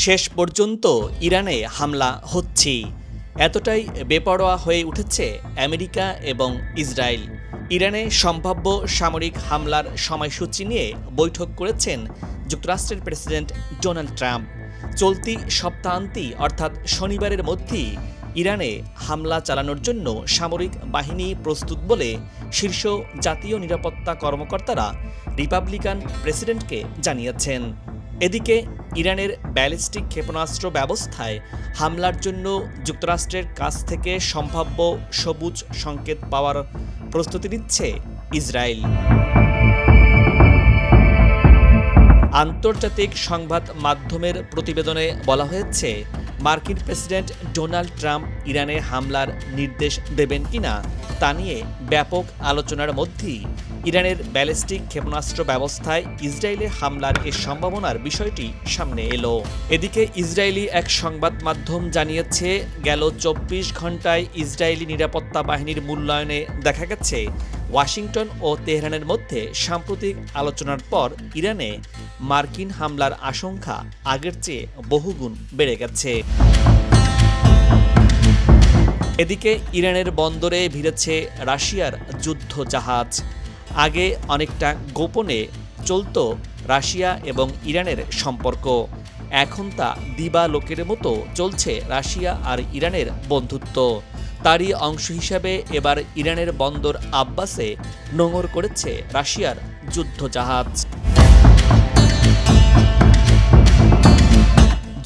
শেষ পর্যন্ত ইরানে হামলা হচ্ছেই। এতটাই বেপরোয়া হয়ে উঠেছে আমেরিকা এবং ইসরায়েল। ইরানে সম্ভাব্য সামরিক হামলার সময়সূচি নিয়ে বৈঠক করেছেন যুক্তরাষ্ট্রের প্রেসিডেন্ট ডোনাল্ড ট্রাম্প। চলতি সপ্তাহান্তেই অর্থাৎ শনিবারের মধ্যেই ইরানে হামলা চালানোর জন্য সামরিক বাহিনী প্রস্তুত বলে শীর্ষ জাতীয় নিরাপত্তা কর্মকর্তারা রিপাবলিকান প্রেসিডেন্টকে জানিয়েছেন। এদিকে ইরানের ব্যালিস্টিক ক্ষেপণাস্ত্র ব্যবস্থায় হামলার জন্য যুক্তরাষ্ট্রের কাছ থেকে সম্ভাব্য সবুজ সংকেত পাওয়ার প্রস্তুতি নিচ্ছে ইসরায়েল। আন্তর্জাতিক সংবাদ মাধ্যমের প্রতিবেদনে বলা হয়েছে, মার্কিন প্রেসিডেন্ট ডোনাল্ড ট্রাম্প ইরানে হামলার নির্দেশ দেবেন কিনা তা নিয়ে ব্যাপক আলোচনার মধ্যেই ইরানের ব্যালিস্টিক ক্ষেপণাস্ত্র ব্যবস্থায় ইসরায়েলে হামলার এ সম্ভাবনার বিষয়টি সামনে এলো। এদিকে ইসরায়েলি এক সংবাদ মাধ্যম জানিয়েছে, গেল ২৪ ঘন্টায় ইসরায়েলি নিরাপত্তা বাহিনীর মূল্যায়নে দেখা গেছে ওয়াশিংটন ও তেহরানের মধ্যে সাম্প্রতিক আলোচনার পর ইরানে মার্কিন হামলার আশঙ্কা আগের চেয়ে বহুগুণ বেড়ে গেছে। এদিকে ইরানের বন্দরে ভিড়েছে রাশিয়ার যুদ্ধ জাহাজ। আগে অনেকটা গোপনে চলত রাশিয়া এবং ইরানের সম্পর্ক, এখন তা দিবালোকের মতো চলছে রাশিয়া আর ইরানের বন্ধুত্ব। তারই অংশ হিসাবে এবার ইরানের বন্দর আব্বাসে নোঙর করেছে রাশিয়ার যুদ্ধ জাহাজ।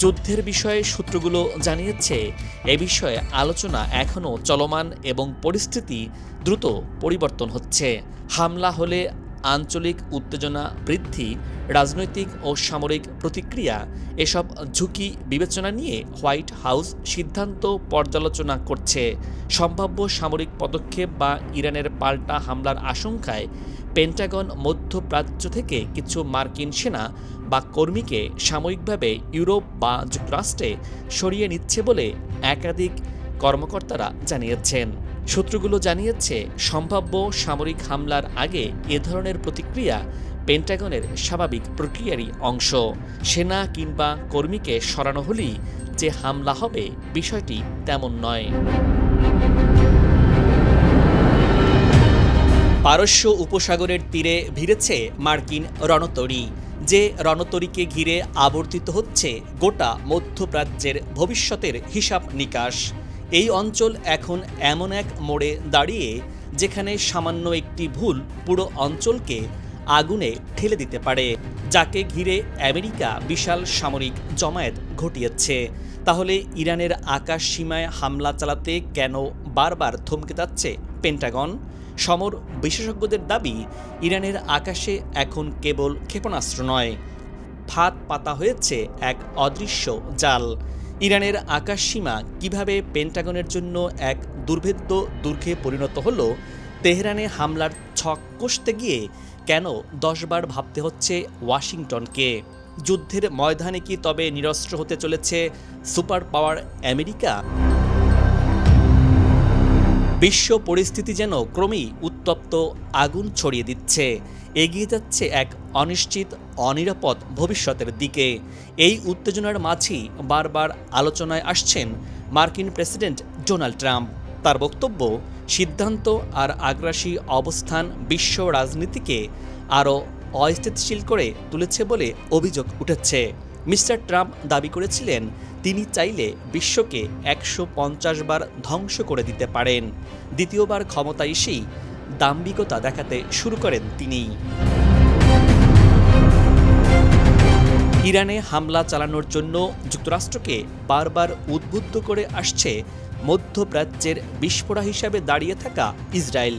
যুদ্ধের বিষয়ে সূত্রগুলো জানিয়েছে, এ বিষয়ে আলোচনা এখনও চলমান এবং পরিস্থিতি দ্রুত পরিবর্তন হচ্ছে। হামলা হলে আঞ্চলিক উত্তেজনা বৃদ্ধি, রাজনৈতিক ও সামরিক প্রতিক্রিয়া, এসব ঝুঁকি বিবেচনা নিয়ে হোয়াইট হাউস সিদ্ধান্ত পর্যালোচনা করছে। সম্ভাব্য সামরিক পদক্ষেপ বা ইরানের পাল্টা হামলার আশঙ্কায় পেন্টাগন মধ্যপ্রাচ্য থেকে কিছু মার্কিন সেনা বা কর্মীকে সাময়িকভাবে ইউরোপ বা যুক্তরাষ্ট্রে সরিয়ে নিচ্ছে বলে একাধিক কর্মকর্তারা জানিয়েছেন। সূত্রগুলো জানিয়েছে, সম্ভাব্য সামরিক হামলার আগে এ ধরনের প্রতিক্রিয়া পেন্টাগনের স্বাভাবিক প্রক্রিয়ারই অংশ। সেনা কিংবা কর্মীকে সরানো হলেই যে হামলা হবে বিষয়টি তেমন নয়। পারস্য উপসাগরের তীরে ভিড়েছে মার্কিন রণতরী। যে রণতরীকে ঘিরে আবর্তিত হচ্ছে গোটা মধ্যপ্রাচ্যের ভবিষ্যতের হিসাব নিকাশ। এই অঞ্চল এখন এমন এক মোড়ে দাঁড়িয়ে যেখানে সামান্য একটি ভুল পুরো অঞ্চলকে আগুনে ঠেলে দিতে পারে। যাকে ঘিরে আমেরিকা বিশাল সামরিক জমায়েত ঘটিয়েছে। তাহলে ইরানের আকাশ সীমায় হামলা চালাতে কেন বারবার থমকে যাচ্ছে পেন্টাগন? সমর বিশেষজ্ঞদের দাবি, ইরানের আকাশে এখন কেবল ক্ষেপণাস্ত্র নয়, ফাঁদ পাতা হয়েছে এক অদৃশ্য জাল। ইরানের আকাশ সীমা কীভাবে পেন্টাগনের জন্য এক দুর্ভেদ্য দুর্গে পরিণত হলো, তেহরানে হামলার ছক কষতে গিয়ে কেন 10 বার ভাবতে হচ্ছে ওয়াশিংটনকে? যুদ্ধের ময়দানে কি তবে নিরস্ত্র হতে চলেছে সুপার পাওয়ার আমেরিকা? বিশ্ব পরিস্থিতি যেন ক্রমেই উত্তপ্ত আগুন ছড়িয়ে দিচ্ছে, এগিয়ে যাচ্ছে এক অনিশ্চিত অনিরাপদ ভবিষ্যতের দিকে। এই উত্তেজনার মাঝেই বারবার আলোচনায় আসছেন মার্কিন প্রেসিডেন্ট ডোনাল্ড ট্রাম্প। তার বক্তব্য, সিদ্ধান্ত আর আগ্রাসী অবস্থান বিশ্ব রাজনীতিকে আরও অস্থিতিশীল করে তুলেছে বলে অভিযোগ উঠেছে। মিস্টার ট্রাম্প দাবি করেছিলেন, তিনি চাইলে বিশ্বকে 150 বার ধ্বংস করে দিতে পারেন। দ্বিতীয়বার ক্ষমতায় এসেই দাম্ভিকতা দেখাতে শুরু করেন তিনি। ইরানে হামলা চালানোর জন্য যুক্তরাষ্ট্রকে বারবার উদ্বুদ্ধ করে আসছে মধ্যপ্রাচ্যের বিস্ফোরা হিসাবে দাঁড়িয়ে থাকা ইসরায়েল।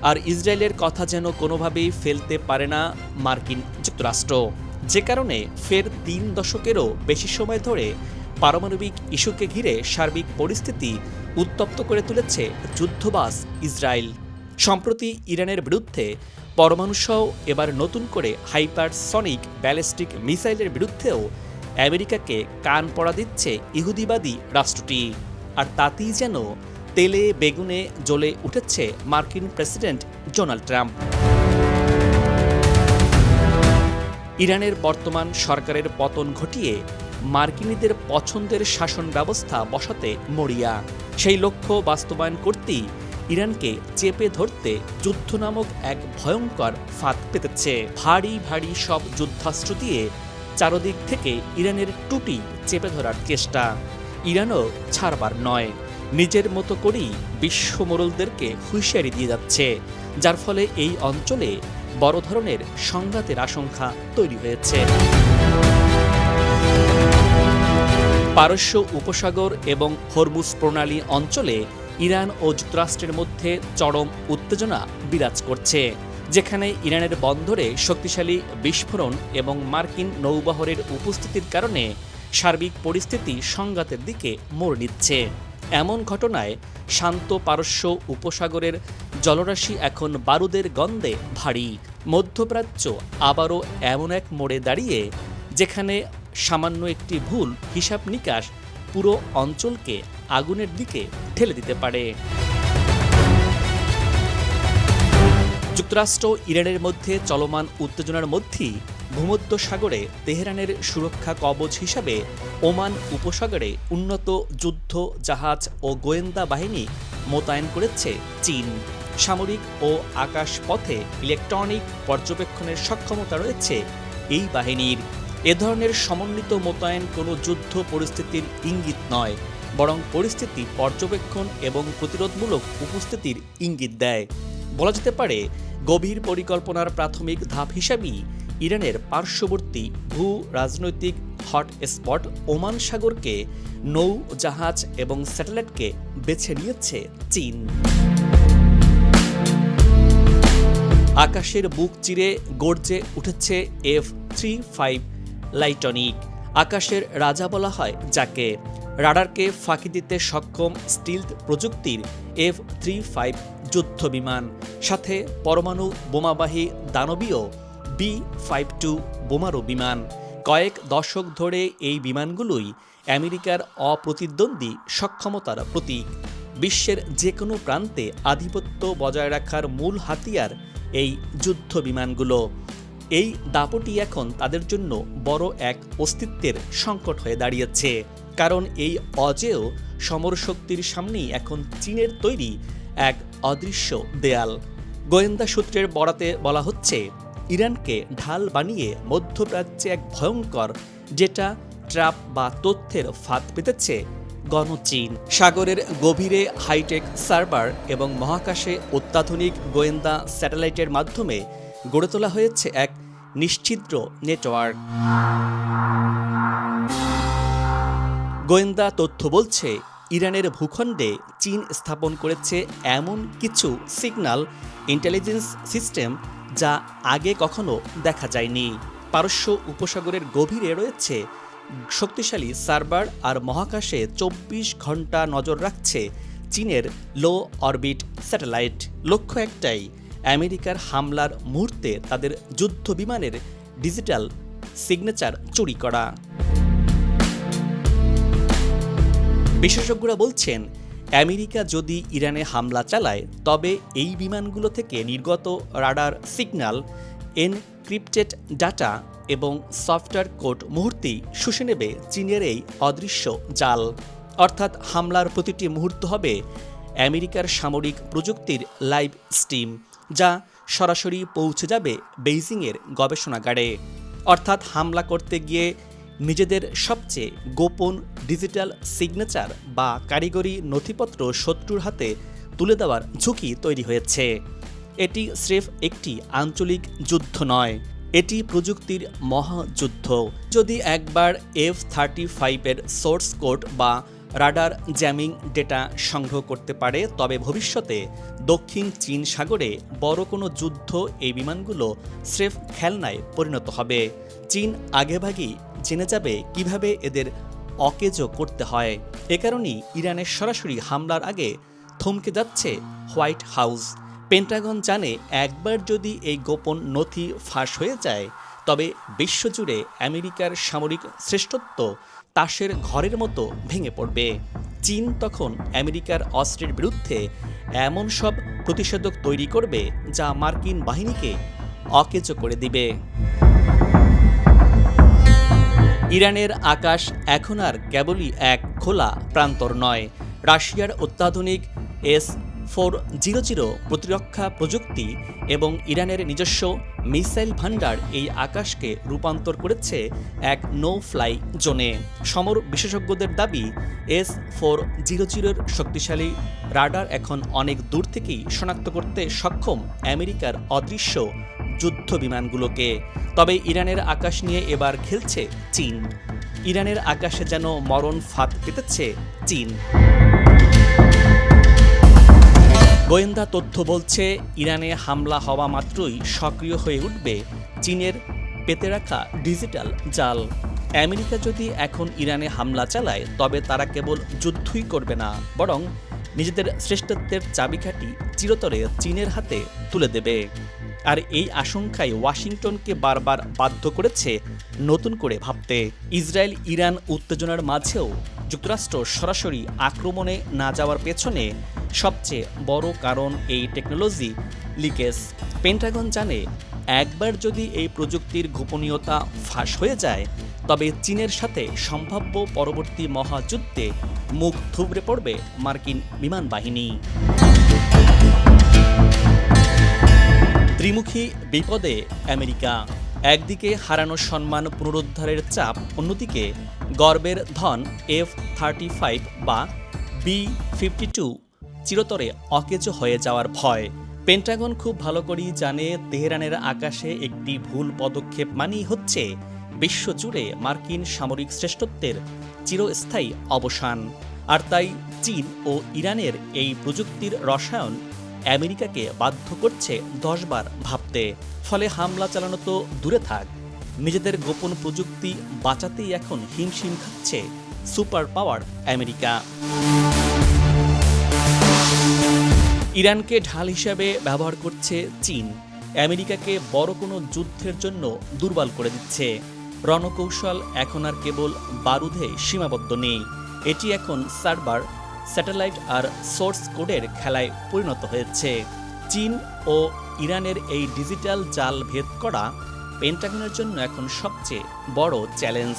আর ইসরায়েলের কথা যেন কোনোভাবেই ফেলতে পারে না মার্কিন যুক্তরাষ্ট্র, যে কারণে ফের 3 দশকেরও বেশি সময় ধরে পারমাণবিক ইস্যুকে ঘিরে সার্বিক পরিস্থিতি উত্তপ্ত করে তুলেছে যুদ্ধবাজ ইসরায়েল। সম্প্রতি ইরানের বিরুদ্ধে পরমাণুসহ এবার নতুন করে হাইপারসনিক ব্যালিস্টিক মিসাইলের বিরুদ্ধেও আমেরিকাকে কান পড়া দিচ্ছে ইহুদিবাদী রাষ্ট্রটি। আর তাতেই যেন তেলে বেগুনে জ্বলে উঠেছে মার্কিন প্রেসিডেন্ট ডোনাল্ড ট্রাম্প। ইরানের বর্তমান সরকারের পতন ঘটিয়ে মার্কিনীদের পছন্দের শাসন ব্যবস্থা বসাতে মরিয়া। সেই লক্ষ্য বাস্তবায়ন করতেই ইরানকে চেপে ধরতে যুদ্ধ নামক এক ভয়ঙ্কর ফাঁদ পেতেছে। ভারী ভারী সব যুদ্ধাস্ত্র দিয়ে চারদিক থেকে ইরানের টুটি চেপে ধরার চেষ্টা। ইরানও ছাড়বার নয়, নিজের মতো করেই বিশ্ব মোড়লদেরকে হুঁশিয়ারি দিয়ে যাচ্ছে, যার ফলে এই অঞ্চলে বড় ধরনের সংঘাতের আশঙ্কা তৈরি হয়েছে। পারস্য উপসাগর এবং হরমুজ প্রণালী অঞ্চলে ইরান ও যুক্তরাষ্ট্রের মধ্যে চরম উত্তেজনা বিরাজ করছে, যেখানে ইরানের বন্দরে শক্তিশালী বিস্ফোরণ এবং মার্কিন নৌবহরের উপস্থিতির কারণে সার্বিক পরিস্থিতি সংঘাতের দিকে মোড় নিচ্ছে। এমন ঘটনায় শান্ত পারস্য উপসাগরের জলরাশি এখন বারুদের গন্ধে ভারী। মধ্যপ্রাচ্য আবারও এমন এক মোড়ে দাঁড়িয়ে যেখানে সামান্য একটি ভুল হিসাব নিকাশ পুরো অঞ্চলকে আগুনের দিকে ঠেলে দিতে পারে। যুক্তরাষ্ট্র ইরানের মধ্যে চলমান উত্তেজনার মধ্যেই ভূমধ্যসাগরে তেহরানের সুরক্ষা কবচ হিসাবে ওমান উপসাগরে উন্নত যুদ্ধ জাহাজ ও গোয়েন্দা বাহিনী মোতায়েন করেছে চীন। সামরিক ও আকাশ পথে ইলেকট্রনিক পর্যবেক্ষণের সক্ষমতা রয়েছে এই বাহিনীর। এ ধরনের সমন্বিত মোতায়েন কোনো যুদ্ধ পরিস্থিতির ইঙ্গিত নয়, বরং পরিস্থিতি পর্যবেক্ষণ এবং প্রতিরোধমূলক উপস্থিতির ইঙ্গিত দেয়। বলা যেতে পারে গভীর পরিকল্পনার প্রাথমিক ধাপ হিসাবেই ইরানের পার্শ্ববর্তী ভূ রাজনৈতিক হট স্পট ওমান সাগরকে নৌ জাহাজ এবং স্যাটেলাইটকে বেছে নিয়েছে চীন। আকাশের বুক চিরে গর্জে উঠেছে F-35 লাইটনিক। আকাশের রাজা বলা হয় যাকে। রাডারকে ফাঁকি দিতে সক্ষম স্টিলথ প্রযুক্তির F-35 যুদ্ধ বিমান, সাথে পরমাণু বোমাবাহী দানবীয় B-52 বোমারু বিমান। কয়েক দশক ধরে এই বিমানগুলোই আমেরিকার অপ্রতিদ্বন্দ্বী সক্ষমতার প্রতীক। বিশ্বের যে কোনো প্রান্তে আধিপত্য বজায় রাখার মূল হাতিয়ার এই যুদ্ধ বিমানগুলো। এই দাপটি এখন তাদের জন্য বড় এক অস্তিত্বের সংকট হয়ে দাঁড়িয়েছে, কারণ এই অজেয় সমরশক্তির সামনেই এখন চীনের তৈরি এক অদৃশ্য দেয়াল। গোয়েন্দা সূত্রের বরাতে বলা হচ্ছে, ইরানকে ঢাল বানিয়ে মধ্যপ্রাচ্যে এক ভয়ঙ্কর ডেটা ট্র্যাপ বা তথ্যের ফাঁদ পেতেছে গণচীন। সাগরের গভীরে হাইটেক সার্ভার এবং মহাকাশে অত্যাধুনিক গোয়েন্দা স্যাটেলাইটের মাধ্যমে গড়ে তোলা হয়েছে এক নিশ্ছিদ্র নেটওয়ার্ক। গোয়েন্দা তথ্য বলছে, ইরানের ভূখণ্ডে চীন স্থাপন করেছে এমন কিছু সিগন্যাল ইন্টেলিজেন্স সিস্টেম যা আগে কখনো দেখা যায়নি। পারস্য উপসাগরের গভীরে রয়েছে শক্তিশালী সার্ভার, আর মহাকাশে 24 ঘন্টা নজর রাখছে চীনের লো অরবিট স্যাটেলাইট। লক্ষ্য একটাই, আমেরিকার হামলার মুহূর্তে তাদের যুদ্ধ বিমানের ডিজিটাল সিগনেচার চুরি করা। বিশেষজ্ঞরা বলছেন, আমেরিকা যদি ইরানে হামলা চালায় তবে এই বিমানগুলো থেকে নির্গত রাডার সিগন্যাল, এনক্রিপ্টেড ডাটা এবং সফটওয়্যার কোড মুহূর্তেই শুষে নেবে চীনের এই অদৃশ্য জাল। অর্থাৎ হামলার প্রতিটি মুহূর্ত হবে আমেরিকার সামরিক প্রযুক্তির লাইভ স্ট্রিম, যা সরাসরি পৌঁছে যাবে বেইজিংয়ের গবেষণাগারে। অর্থাৎ হামলা করতে গিয়ে নিজেদের সবচেয়ে গোপন ডিজিটাল সিগনেচার বা কারিগরি নথিপত্র শত্রুর হাতে তুলে দেওয়ার ঝুঁকি তৈরি হয়েছে। এটি স্রেফ একটি আঞ্চলিক যুদ্ধ নয়, এটি প্রযুক্তির মহাযুদ্ধ। যদি একবার F-35 সোর্স কোড বা রাডার জ্যামিং ডেটা সংগ্রহ করতে পারে, তবে ভবিষ্যতে দক্ষিণ চীন সাগরে বড় কোনো যুদ্ধ এই বিমানগুলো স্রেফ খেলনায় পরিণত হবে। চীন আগেভাগেই জেনে যাবে কিভাবে এদের অকেজো করতে হয়। এ কারণেই ইরানের সরাসরি হামলার আগে থমকে যাচ্ছে হোয়াইট হাউস। পেন্টাগন জানে, একবার যদি এই গোপন নথি ফাঁস হয়ে যায় তবে বিশ্বজুড়ে আমেরিকার সামরিক শ্রেষ্ঠত্ব তাসের ঘরের মতো ভেঙে পড়বে। চীন তখন আমেরিকার অস্ত্রের বিরুদ্ধে এমন সব প্রতিষেধক তৈরি করবে যা মার্কিন বাহিনীকে অকেজো করে দিবে। ইরানের আকাশ এখন আর কেবলই এক খোলা প্রান্তর নয়। রাশিয়ার অত্যাধুনিক S-400 প্রতিরক্ষা প্রযুক্তি এবং ইরানের নিজস্ব মিসাইল ভান্ডার এই আকাশকে রূপান্তর করেছে এক নো ফ্লাই জোনে। সমর বিশেষজ্ঞদের দাবি, S-400-র শক্তিশালী রাডার এখন অনেক দূর থেকেই শনাক্ত করতে সক্ষম আমেরিকার অদৃশ্য যুদ্ধ বিমানগুলোকে। তবে ইরানের আকাশ নিয়ে এবার খেলছে চীন। ইরানের আকাশে যেন মরণ ফাঁদ পেতেছে চীন। গোয়েন্দা তথ্য বলছে, ইরানে হামলা হওয়া মাত্রই সক্রিয় হয়ে উঠবে চীনের পেতে রাখা ডিজিটাল জাল। আমেরিকা যদি এখন ইরানে হামলা চালায়, তবে তারা কেবল যুদ্ধই করবে না, বরং নিজেদের শ্রেষ্ঠত্বের চাবিকাঠি চিরতরে চীনের হাতে তুলে দেবে। আর এই আশঙ্কাই ওয়াশিংটনকে বারবার বাধ্য করেছে নতুন করে ভাবতে। ইসরায়েল ইরান উত্তেজনার মাঝেও যুক্তরাষ্ট্র সরাসরি আক্রমণে না যাওয়ার পেছনে সবচেয়ে বড় কারণ এই টেকনোলজি লিকেজ। পেন্টাগন জানে, একবার যদি এই প্রযুক্তির গোপনীয়তা ফাঁস হয়ে যায়, তবে চীনের সাথে সম্ভাব্য পরবর্তী মহাযুদ্ধে মুখ থুবড়ে পড়বে মার্কিন বিমান বাহিনী। ত্রিমুখী বিপদে আমেরিকা। একদিকে হারানো সম্মান পুনরুদ্ধারের চাপ, অন্যদিকে গর্বের ধন F-35 বা B-52 চিরতরে অকেজো হয়ে যাওয়ার ভয়। পেন্টাগন খুব ভালো করেই জানে, তেহরানের আকাশে একটি ভুল পদক্ষেপ মানেই হচ্ছে বিশ্বজুড়ে মার্কিন সামরিক শ্রেষ্ঠত্বের চিরস্থায়ী অবসান। আর তাই চীন ও ইরানের এই প্রযুক্তির রসায়ন আমেরিকাকে বাধ্য করছে 10 বার ভাবতে। ফলে হামলা চালানো তো দূরে থাক, নিজেদের গোপন প্রযুক্তি বাঁচাতেই এখন হিমশিম খাচ্ছে সুপার পাওয়ার আমেরিকা। ইরানকে ঢাল হিসাবে ব্যবহার করছে চীন। আমেরিকাকে বড় কোনো যুদ্ধের জন্য দুর্বল করে দিচ্ছে। রণকৌশল এখন আর কেবল বারুদে সীমাবদ্ধ নেই, এটি এখন সার্ভার, স্যাটেলাইট আর সোর্স কোডের খেলায় পরিণত হয়েছে। চীন ও ইরানের এই ডিজিটাল জাল ভেদ করা পেন্টাগনের জন্য এখন সবচেয়ে বড় চ্যালেঞ্জ।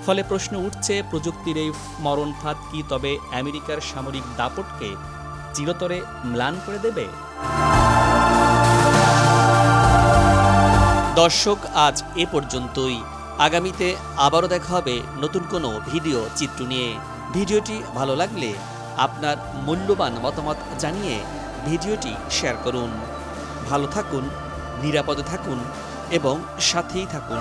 ফলে প্রশ্ন উঠছে, প্রযুক্তির এই মরণ ফাঁদ কি তবে আমেরিকার সামরিক দাপটকে চিরতরে ম্লান করে দেবে? দর্শক, আজ এ পর্যন্তই। আগামীতে আবারও দেখা হবে নতুন কোনো ভিডিও চিত্র নিয়ে। ভিডিওটি ভালো লাগলে আপনার মূল্যবান মতামত জানিয়ে ভিডিওটি শেয়ার করুন। ভালো থাকুন, নিরাপদে থাকুন এবং সাথেই থাকুন।